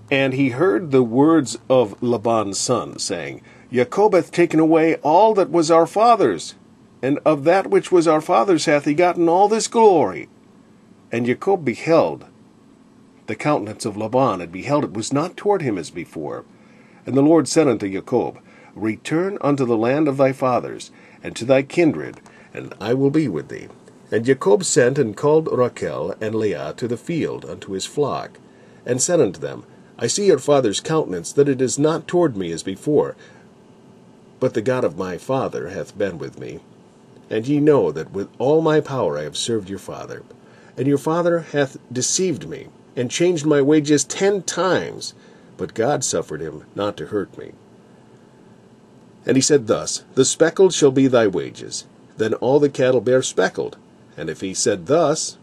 And he heard the words of Laban's son, saying, Jacob hath taken away all that was our father's, and of that which was our father's hath he gotten all this glory. And Jacob beheld the countenance of Laban, and beheld it was not toward him as before. And the Lord said unto Jacob, Return unto the land of thy fathers, and to thy kindred, and I will be with thee. And Jacob sent and called Rachel and Leah to the field unto his flock, and said unto them, I see your father's countenance, that it is not toward me as before, but the God of my father hath been with me. And ye know that with all my power I have served your father. And your father hath deceived me, and changed my wages 10 times, but God suffered him not to hurt me. And he said thus, The speckled shall be thy wages. Then all the cattle bear speckled. And if he said thus,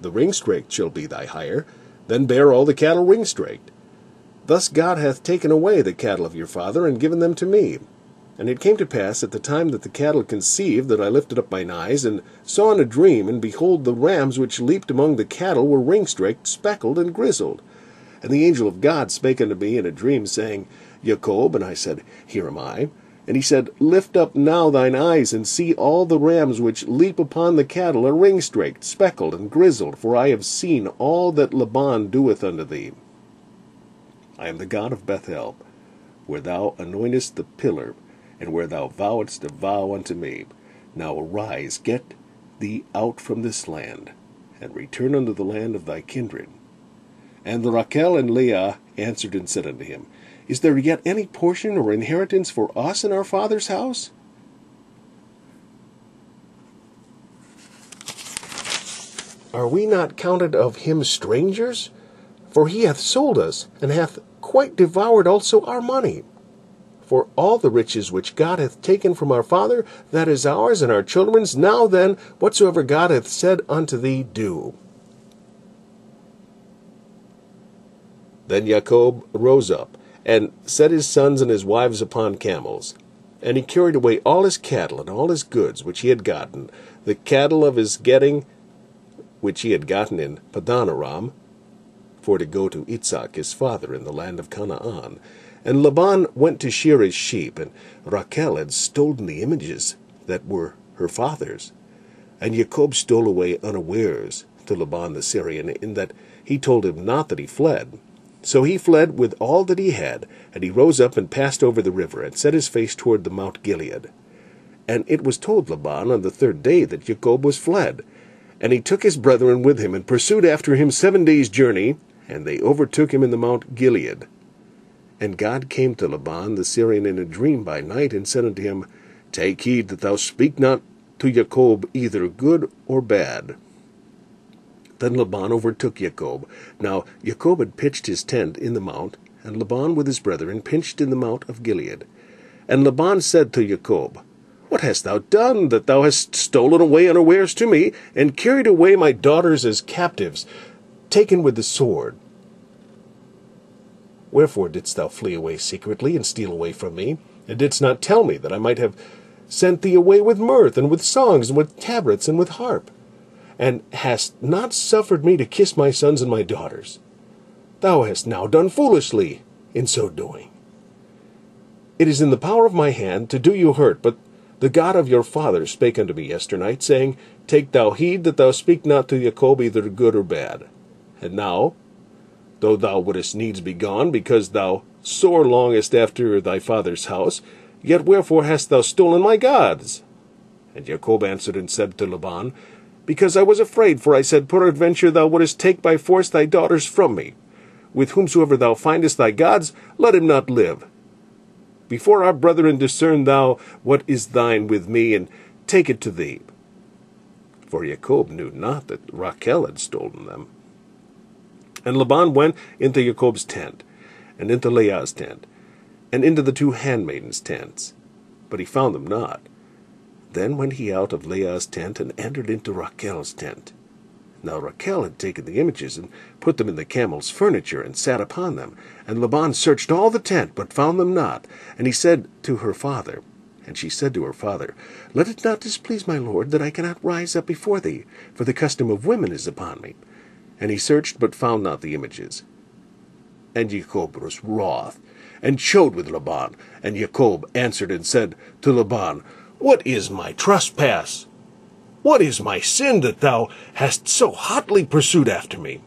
The ringstraked shall be thy hire, then bear all the cattle ringstraked. Thus God hath taken away the cattle of your father, and given them to me. And it came to pass at the time that the cattle conceived, that I lifted up mine eyes, and saw in a dream, and behold, the rams which leaped among the cattle were ringstraked, speckled, and grizzled. And the angel of God spake unto me in a dream, saying, Jacob. And I said, Here am I. And he said, Lift up now thine eyes, and see all the rams which leap upon the cattle are ringstraked, speckled, and grizzled, for I have seen all that Laban doeth unto thee. I am the God of Bethel, where thou anointest the pillar, and where thou vowedst a vow unto me. Now arise, get thee out from this land, and return unto the land of thy kindred. And the Rachel and Leah answered and said unto him, Is there yet any portion or inheritance for us in our father's house? Are we not counted of him strangers? For he hath sold us, and hath quite devoured also our money. For all the riches which God hath taken from our father, that is ours and our children's. Now then, whatsoever God hath said unto thee, do. Then Jacob rose up, and set his sons and his wives upon camels. And he carried away all his cattle and all his goods which he had gotten, the cattle of his getting which he had gotten in Padanaram, for to go to Isaac his father in the land of Canaan. And Laban went to shear his sheep, and Rachel had stolen the images that were her father's. And Jacob stole away unawares to Laban the Syrian, in that he told him not that he fled. So he fled with all that he had, and he rose up and passed over the river, and set his face toward the Mount Gilead. And it was told Laban on the 3rd day that Jacob was fled. And he took his brethren with him, and pursued after him 7 days' journey, and they overtook him in the Mount Gilead. And God came to Laban the Syrian in a dream by night, and said unto him, Take heed that thou speak not to Jacob either good or bad. Then Laban overtook Jacob. Now Jacob had pitched his tent in the mount, and Laban with his brethren pitched in the mount of Gilead. And Laban said to Jacob, What hast thou done, that thou hast stolen away unawares to me, and carried away my daughters as captives, taken with the sword? Wherefore didst thou flee away secretly, and steal away from me, and didst not tell me, that I might have sent thee away with mirth, and with songs, and with tabrets, and with harp? And hast not suffered me to kiss my sons and my daughters? Thou hast now done foolishly in so doing. It is in the power of my hand to do you hurt, but the God of your father spake unto me yesternight, saying, Take thou heed that thou speak not to Jacob either good or bad. And now, though thou wouldest needs be gone, because thou sore longest after thy father's house, yet wherefore hast thou stolen my gods? And Jacob answered and said to Laban, Because I was afraid, for I said, Peradventure thou wouldest take by force thy daughters from me. With whomsoever thou findest thy gods, let him not live. Before our brethren discern thou what is thine with me, and take it to thee. For Jacob knew not that Rachel had stolen them. And Laban went into Jacob's tent, and into Leah's tent, and into the 2 handmaidens' tents, but he found them not. Then went he out of Leah's tent, and entered into Rachel's tent. Now Rachel had taken the images, and put them in the camel's furniture, and sat upon them. And Laban searched all the tent, but found them not. And he said to her father, and she said to her father, Let it not displease my lord, that I cannot rise up before thee, for the custom of women is upon me. And he searched, but found not the images. And Jacob was wroth, and chode with Laban. And Jacob answered and said to Laban, What is my trespass? What is my sin that thou hast so hotly pursued after me?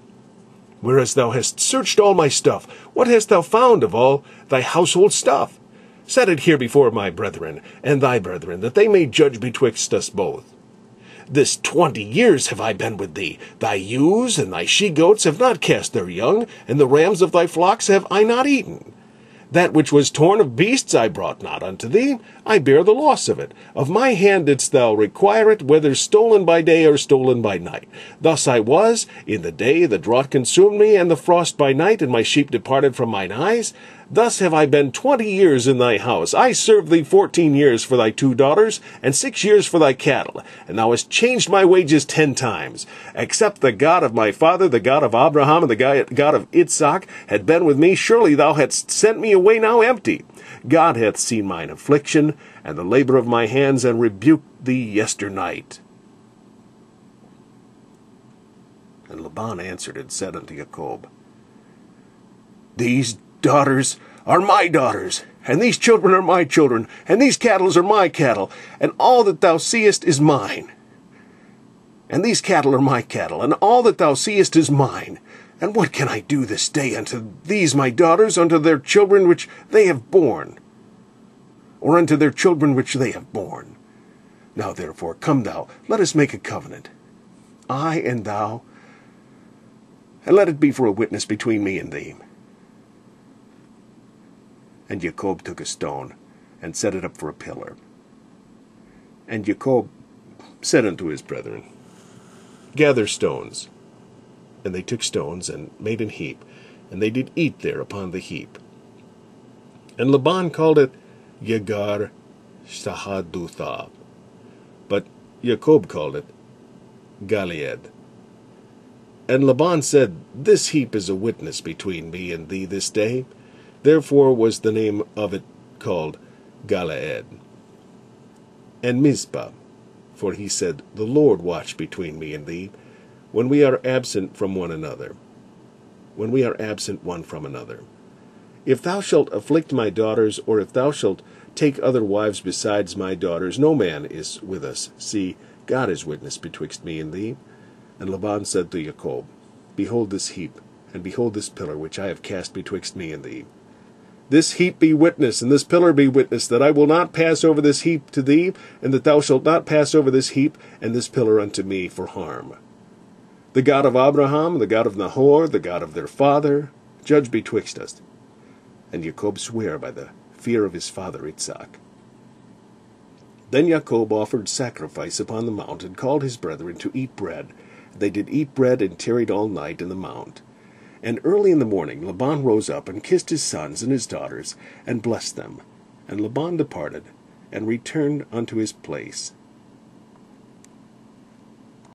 Whereas thou hast searched all my stuff, what hast thou found of all thy household stuff? Set it here before my brethren and thy brethren, that they may judge betwixt us both. This 20 years have I been with thee. Thy ewes and thy she-goats have not cast their young, and the rams of thy flocks have I not eaten. That which was torn of beasts I brought not unto thee. I bear the loss of it. Of my hand didst thou require it, whether stolen by day or stolen by night. Thus I was, in the day the drought consumed me, and the frost by night, and my sheep departed from mine eyes. Thus have I been 20 years in thy house. I served thee 14 years for thy 2 daughters, and 6 years for thy cattle. And thou hast changed my wages 10 times. Except the God of my father, the God of Abraham, and the God of Isaac, had been with me, surely thou hadst sent me away now empty. God hath seen mine affliction, and the labor of my hands, and rebuked thee yesternight. And Laban answered and said unto Jacob, These daughters are my daughters, and these children are my children, and these cattle are my cattle, and all that thou seest is mine. And these cattle are my cattle, and all that thou seest is mine. And what can I do this day unto these my daughters, unto their children which they have borne? Or unto their children which they have borne? Now therefore, come thou, let us make a covenant, I and thou, and let it be for a witness between me and thee. And Jacob took a stone, and set it up for a pillar. And Jacob said unto his brethren, Gather stones. And they took stones, and made an heap, and they did eat there upon the heap. And Laban called it Yegar Shahadutha, but Jacob called it Galeed. And Laban said, This heap is a witness between me and thee this day. Therefore was the name of it called Galeed. And Mizpah, for he said, The Lord watch between me and thee, when we are absent from one another, when we are absent one from another. If thou shalt afflict my daughters, or if thou shalt take other wives besides my daughters, no man is with us. See, God is witness betwixt me and thee. And Laban said to Jacob, Behold this heap, and behold this pillar which I have cast betwixt me and thee. This heap be witness, and this pillar be witness, that I will not pass over this heap to thee, and that thou shalt not pass over this heap and this pillar unto me for harm. The God of Abraham, the God of Nahor, the God of their father, judge betwixt us. And Jacob sware by the fear of his father Isaac. Then Jacob offered sacrifice upon the mount, and called his brethren to eat bread. They did eat bread, and tarried all night in the mount. And early in the morning Laban rose up, and kissed his sons and his daughters, and blessed them. And Laban departed, and returned unto his place.